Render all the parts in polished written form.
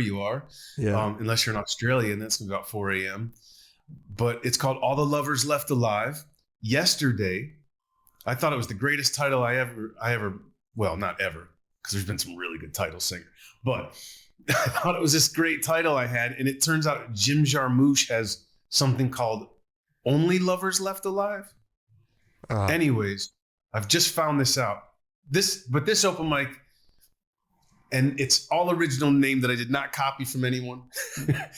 you are. Yeah. Unless you're in Australia, and that's about 4 a.m. But it's called All the Lovers Left Alive. Yesterday, I thought it was the greatest title I ever, well, not ever, because there's been some really good title singers, but I thought it was this great title I had. And it turns out Jim Jarmusch has something called Only Lovers Left Alive. Anyways, I've just found this out. This open mic, and it's all original name that I did not copy from anyone.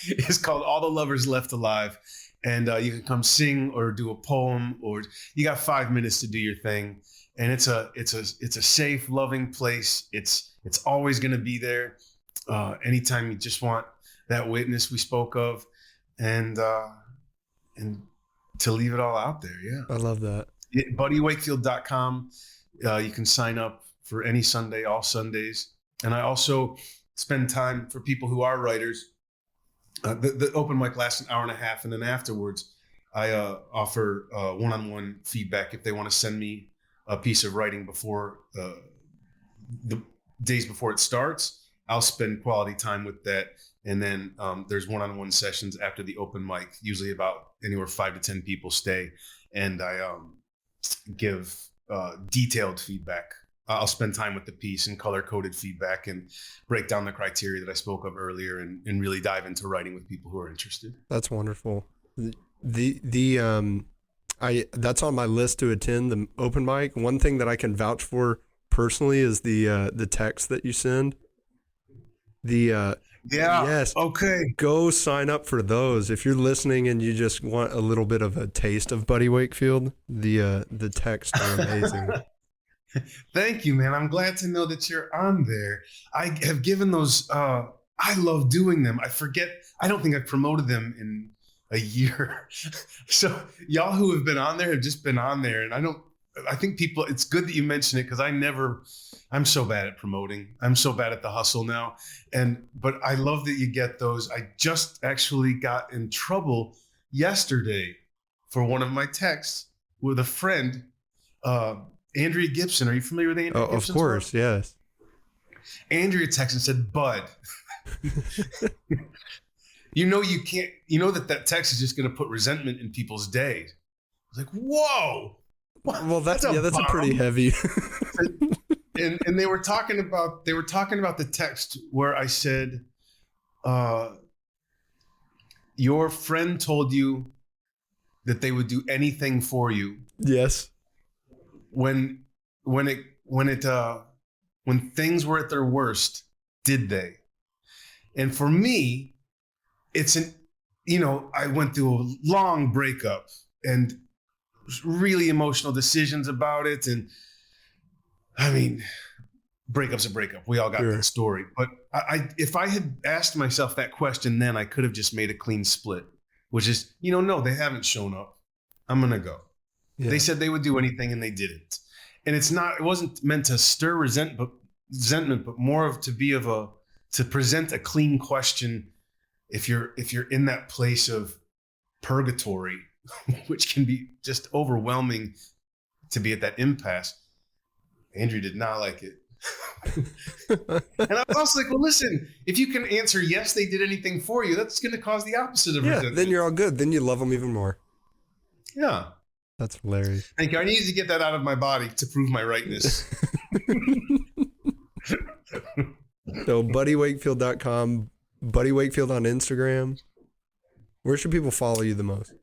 It's called All the Lovers Left Alive. And you can come sing or do a poem, or you got 5 minutes to do your thing. And it's a safe, loving place. It's always going to be there. Anytime you just want that witness we spoke of, and to leave it all out there. Yeah. I love that. BuddyWakefield.com. You can sign up for any Sunday, all Sundays. And I also spend time for people who are writers. The open mic lasts an hour and a half. And then afterwards, I offer one-on-one feedback if they want to send me a piece of writing before the days before it starts. I'll spend quality time with that. And then there's one-on-one sessions after the open mic, usually about anywhere 5 to 10 people stay. And I give detailed feedback. I'll spend time with the piece and color-coded feedback and break down the criteria that I spoke of earlier, and really dive into writing with people who are interested. That's wonderful. That's on my list to attend, the open mic. One thing that I can vouch for personally is the text that you send. Yes. Okay. Go sign up for those. If you're listening and you just want a little bit of a taste of Buddy Wakefield, the texts are amazing. Thank you, man. I'm glad to know that you're on there. I have given those. I love doing them. I don't think I've promoted them in a year. So y'all who have been on there have just been on there. And I think people, it's good that you mention it, because I'm so bad at promoting. I'm so bad at the hustle now. But I love that you get those. I just actually got in trouble yesterday for one of my texts with a friend, Andrea Gibson. Are you familiar with Andrea Gibson? Of course, yes. Andrea texted and said, "Bud, you can't, that text is just going to put resentment in people's day." I was like, whoa. Well, that's a pretty heavy. and they were talking about the text where I said, your friend told you that they would do anything for you. Yes. When things were at their worst, did they? And for me, I went through a long breakup and really emotional decisions about it. And I mean, breakup's a breakup. We all got that story. But if I had asked myself that question then, I could have just made a clean split, which is, no, they haven't shown up. I'm going to go. Yeah. They said they would do anything and they didn't. And it wasn't meant to stir resentment, but more to present a clean question. If you're in that place of purgatory, which can be just overwhelming to be at that impasse. Andrew did not like it. And I was also like, well, listen, if you can answer yes, they did anything for you, that's going to cause the opposite of resentment. Then you're all good. Then you love them even more. Yeah. That's hilarious. Thank you. I needed to get that out of my body to prove my rightness. So BuddyWakefield.com, Buddy Wakefield on Instagram. Where should people follow you the most?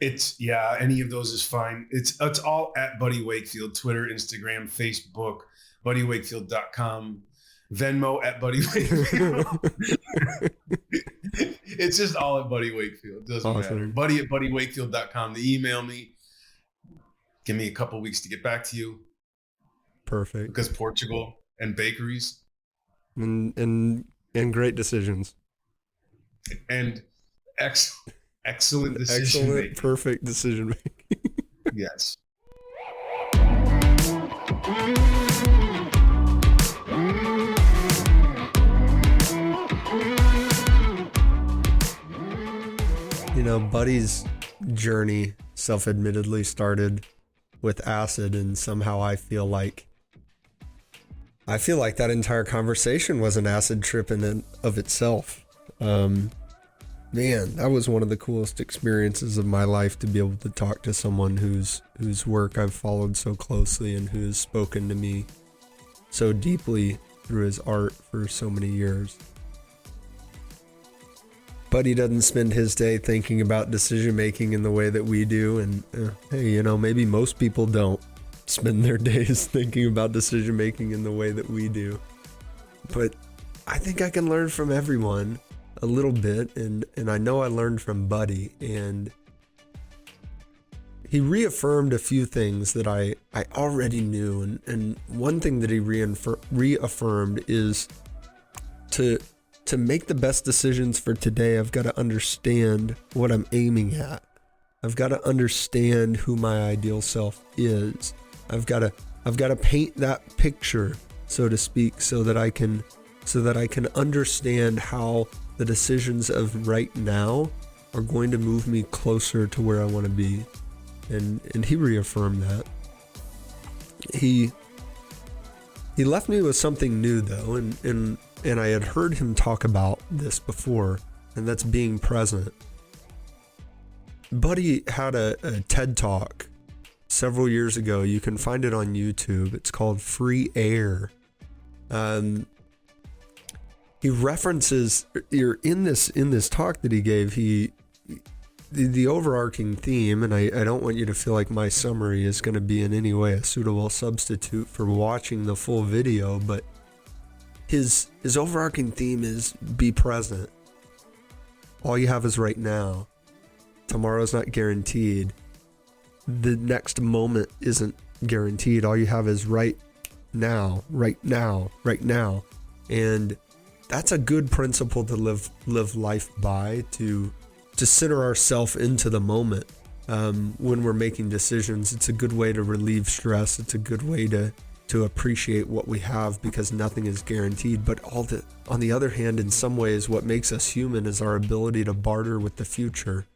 Any of those is fine. It's all at Buddy Wakefield, Twitter, Instagram, Facebook, BuddyWakefield.com, Venmo at Buddy Wakefield. It's just all at Buddy Wakefield. Doesn't matter. Buddy at BuddyWakefield.com to email me. Give me a couple weeks to get back to you. Perfect. Because Portugal and bakeries. And great decisions. And excellent decision making. Perfect decision making. Yes. Buddy's journey self-admittedly started with acid, and somehow I feel like I feel like that entire conversation was an acid trip in and of itself. Man, that was one of the coolest experiences of my life, to be able to talk to someone whose work I've followed so closely and who has spoken to me so deeply through his art for so many years. But he doesn't spend his day thinking about decision making in the way that we do, and hey, you know, maybe most people don't spend their days thinking about decision making in the way that we do. But I think I can learn from everyone a little bit, and I know I learned from Buddy, and he reaffirmed a few things that I already knew, and one thing that he reaffirmed is to make the best decisions for today, I've got to understand what I'm aiming at. I've got to understand who my ideal self is. I've got to paint that picture, so to speak, so that I can understand how the decisions of right now are going to move me closer to where I want to be. And he reaffirmed that. He left me with something new though, and I had heard him talk about this before, and that's being present. Buddy had a TED Talk several years ago. You can find it on YouTube. It's called Free Air. He references in this talk that he gave, the overarching theme, and I don't want you to feel like my summary is going to be in any way a suitable substitute for watching the full video, but his overarching theme is be present. All you have is right now. Tomorrow's not guaranteed. The next moment isn't guaranteed. All you have is right now, right now, right now. And that's a good principle to live life by, to center ourselves into the moment when we're making decisions. It's a good way to relieve stress. It's a good way to appreciate what we have, because nothing is guaranteed. But on the other hand, in some ways, what makes us human is our ability to barter with the future.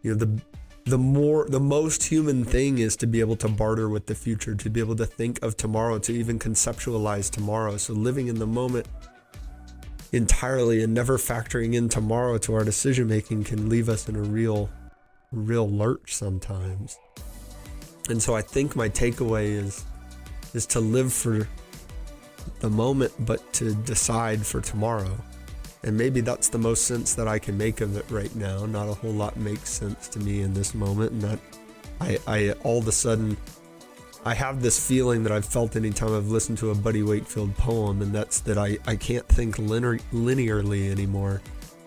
You know, the most human thing is to be able to barter with the future, to be able to think of tomorrow, to even conceptualize tomorrow. So living in the moment entirely and never factoring in tomorrow to our decision making can leave us in a real lurch sometimes. And so I think my takeaway is to live for the moment, but to decide for tomorrow. And maybe that's the most sense that I can make of it right now. Not a whole lot makes sense to me in this moment, and that I all of a sudden I have this feeling that I've felt anytime I've listened to a Buddy Wakefield poem, and that's that I can't think linearly anymore.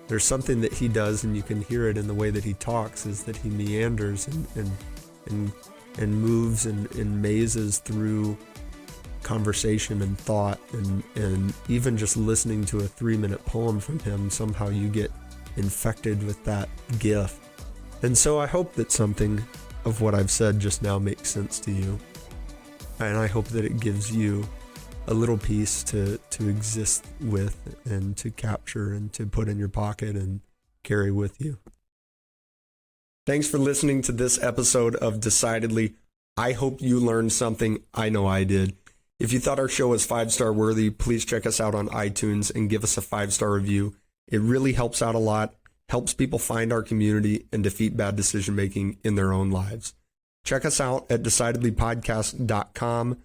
There's something that he does, and you can hear it in the way that he talks, is that he meanders and moves and mazes through conversation and thought, and even just listening to a 3-minute poem from him, somehow you get infected with that gift. And so I hope that something of what I've said just now makes sense to you. And I hope that it gives you a little piece to exist with and to capture and to put in your pocket and carry with you. Thanks for listening to this episode of Decidedly. I hope you learned something. I know I did. If you thought our show was 5-star worthy, please check us out on iTunes and give us a 5-star review. It really helps out a lot, helps people find our community and defeat bad decision making in their own lives. Check us out at decidedlypodcast.com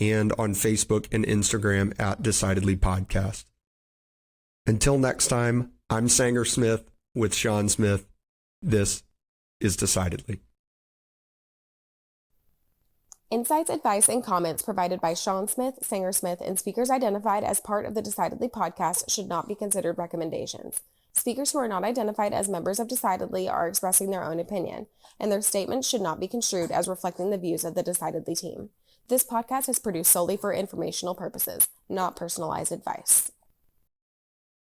and on Facebook and Instagram at Decidedly Podcast. Until next time, I'm Sanger Smith with Sean Smith. This is Decidedly. Insights, advice, and comments provided by Sean Smith, Sanger Smith, and speakers identified as part of the Decidedly podcast should not be considered recommendations. Speakers who are not identified as members of Decidedly are expressing their own opinion, and their statements should not be construed as reflecting the views of the Decidedly team. This podcast is produced solely for informational purposes, not personalized advice.